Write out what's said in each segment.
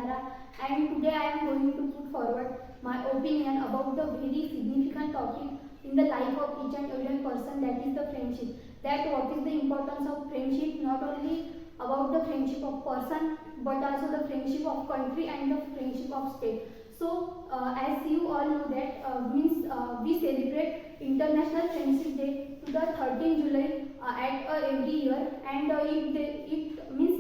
Nihara, and today I am going to put forward my opinion about the very significant topic in the life of each and every person, that is the friendship. That what is the importance of friendship, not only about the friendship of person but also the friendship of country and the friendship of state. So as you all know that we celebrate International Friendship Day to the 13th July at every year, and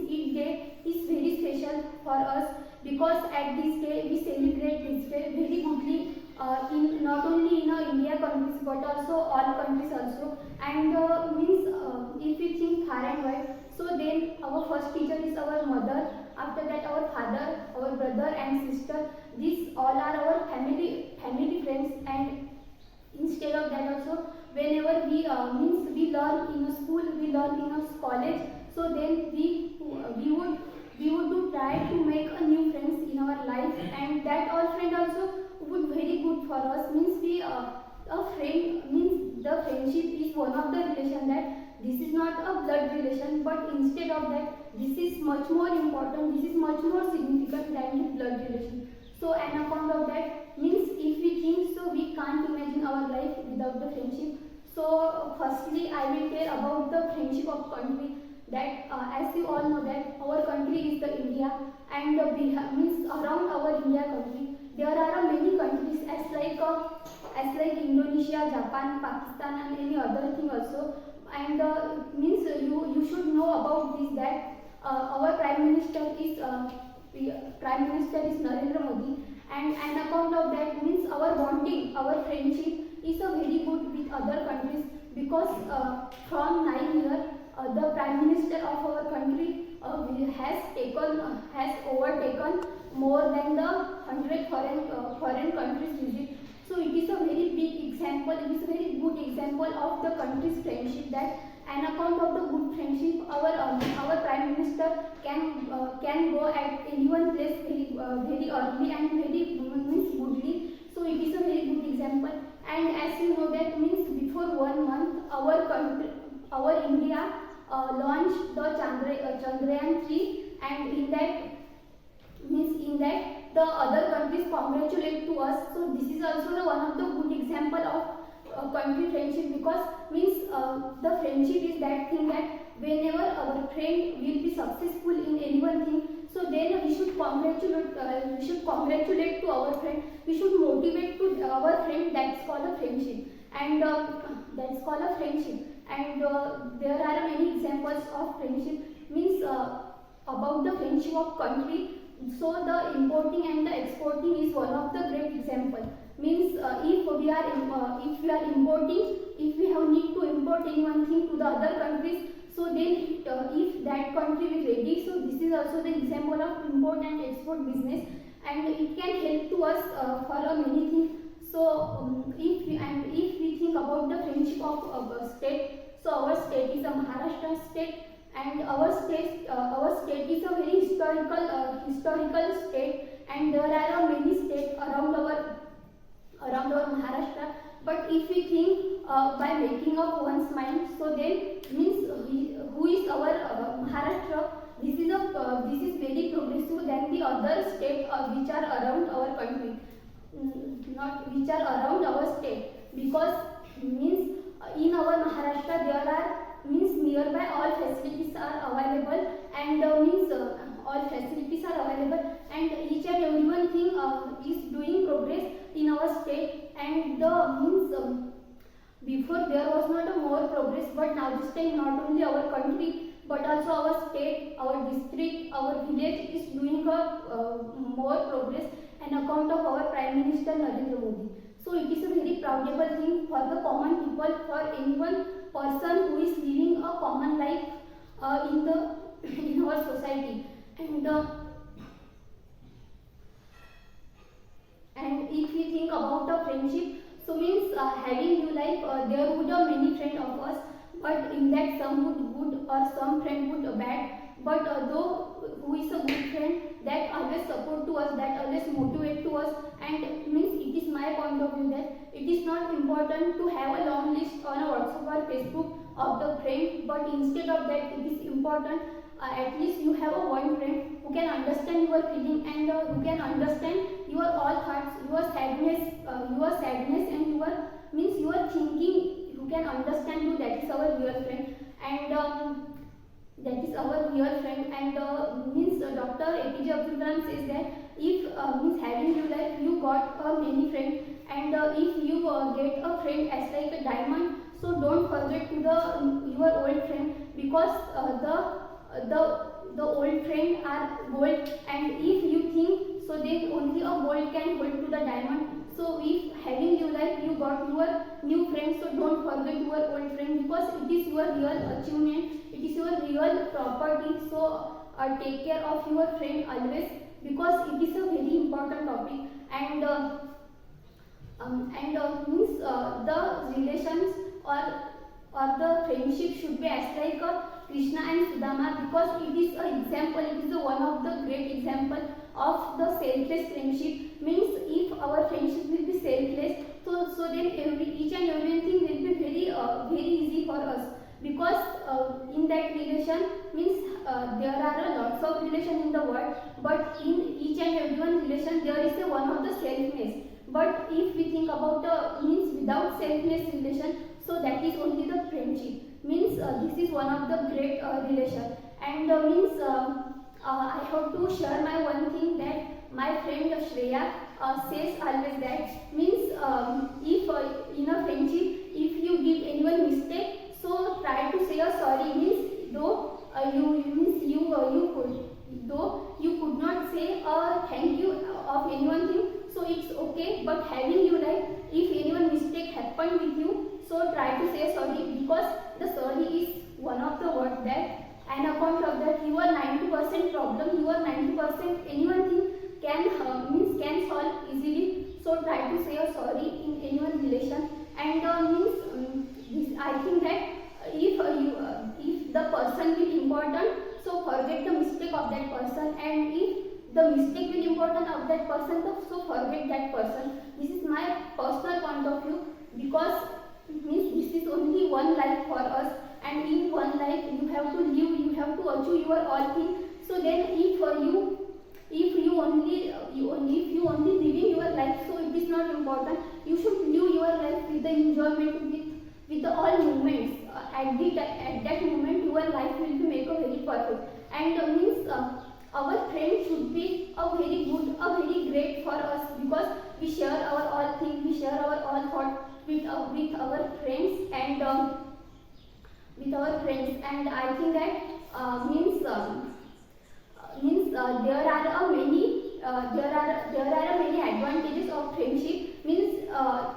each day is very special for us because at this day we celebrate this day very goodly in not only in India countries but also all countries also. And if we think far and wide, so then our first teacher is our mother, after that our father, our brother and sister. These all are our family friends. And instead of that also, whenever we learn in a school, we learn in a college, so then we would do try to make a new friends in our life, and that all friend also would very good for us. A friend means the friendship is one of the relation that this is not a blood relation, but instead of that, this is much more important, this is much more significant than the blood relation. So an account of that means if we think so, we can't imagine our life without the friendship. So firstly, I will tell about the friendship of country. That as you all know that our country is the India, and means around our India country there are many countries as like Indonesia, Japan, Pakistan and any other thing also. And you should know about this, that our Prime Minister is Narendra Modi, and an account of that means our bonding, our friendship is a very good with other countries, because from 9 years the Prime Minister of our country has overtaken more than the 100 foreign countries visit. So it is a very big example, it is a very good example of the country's friendship, that an account of the good friendship, our Prime Minister can go at any one place very early and very means goodly. So it is a very good example. And as you know that means before 1 month our India launched the Chandrayaan 3, and in that the other countries congratulate to us. So this is also the one of the good example of country friendship, because the friendship is that thing that whenever our friend will be successful in any one thing, so then we should congratulate to our friend, we should motivate to our friend. That's called a friendship, and that's called a friendship. And there are many examples of friendship about the friendship of country. So the importing and the exporting is one of the great example. If we are importing, if we have need to import any one thing to the other countries, so then if that country is ready, so this is also the example of import and export business, and it can help to us for many things. So if we think about the friendship of state, so our state is a Maharashtra state, and our state is a very historical state, and there are many states around our Maharashtra. But if we think by making up one's mind, so then who is our Maharashtra? This is very progressive than the other states which are around our country, not which are around our state, because in our Maharashtra there are nearby all facilities are available, and all facilities are available, and each and every one thing is doing progress in our state. And before there was not a more progress, but now this time not only our country but also our state, our district, our village is doing more progress on account of our Prime Minister Narendra Modi. So it is a very proudable thing for the common people, for anyone person who is living a common life in our society. And if we think about a friendship, so having new life, there would be many friends of us, but in that some would good or some friend would bad. But though who is a good friend, that always support to us, that always motivate to us, and it is my point of view that it is not important to have a long list on a WhatsApp or Facebook of the friend, but instead of that it is important at least you have a one friend who can understand your feeling and who can understand your all thoughts, your sadness and your means your thinking, who can understand you. That is our real friend. And that is our real friend. And means Dr. APJ Abdul Kalam says that if means having you like you got many friends, and if you get a friend as like a diamond, so don't forget to the your old friend, because the old friend are gold, and if you think so then only a gold can hold to the diamond. So if having you like you got your new friend, so don't forget your old friend, because it is your real achievement, it is your real property. So take care of your friend always, because it is a very important topic. And means the relations or the friendship should be as like Krishna and Sudama, because it is a example, it is a one of the great example of the selfless friendship. Means if our friendship will be selfless, so then each and everything will be very easy for us, because in that relation means there are a lots of relation in the world, but in each and everyone relation there is a one of the selfness. But if we think about the means without selfless relation, so that is only the friendship. Means this is one of the great relation. And means I have to share my one thing, that my friend Shreya says always that means if in a friendship if you give anyone mistake, so try to say a sorry. Means though you could not say thank you of anyone thing, so it's okay, but having you like if anyone mistake happened with you, so try to say sorry, because the sorry is one of the words that an account of that your 90% problem, your 90% anyone thing can solve easily. So try to say a sorry in anyone's relation. And I think that if the person will important, so forget the mistake of that person, and if the mistake will important of that person, so forget that person. This is my personal point of view, because means this is only one life for us, and in one life you have to live, you have to achieve your all things. So then if you only living your life, so it is not important. You should live your life with the enjoyment, with the all moments. At that moment your life will be make a very perfect. And means our friend should be a very good, a very great for us, because we share our all things, we share our all thoughts with our friends. And with our friends. And I think that there are many advantages of friendship. Means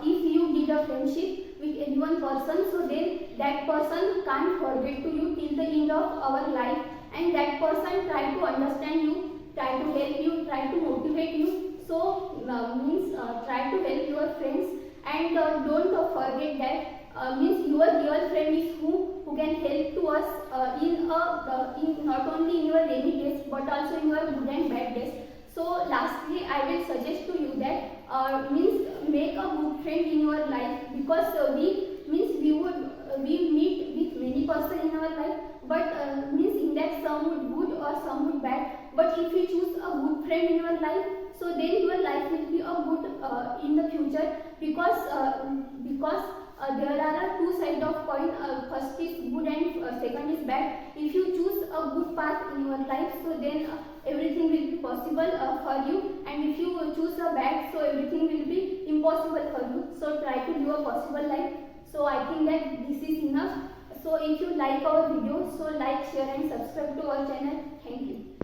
if you did a friendship with any one person, so then that person can't forget to you till the end of our life, and that person try to understand you, try to help you, try to motivate you. So try to help your friends. And don't forget that means your real friend is who can help to us in not only in your rainy days, but also in your good and bad days. So lastly I will suggest to you that means make a good friend in your life, because we meet with many person in our life, but means in that some would good or some would bad. But if you choose a good friend in your life, so then your life will be a good in the future, because there are two sides of coin. First is good and second is bad. If you choose a good path in your life, so then everything will be possible for you, and if you choose a bad, so everything will be impossible for you. So try to live a possible life. So I think that this is enough. So if you like our video, so like, share and subscribe to our channel. Thank you.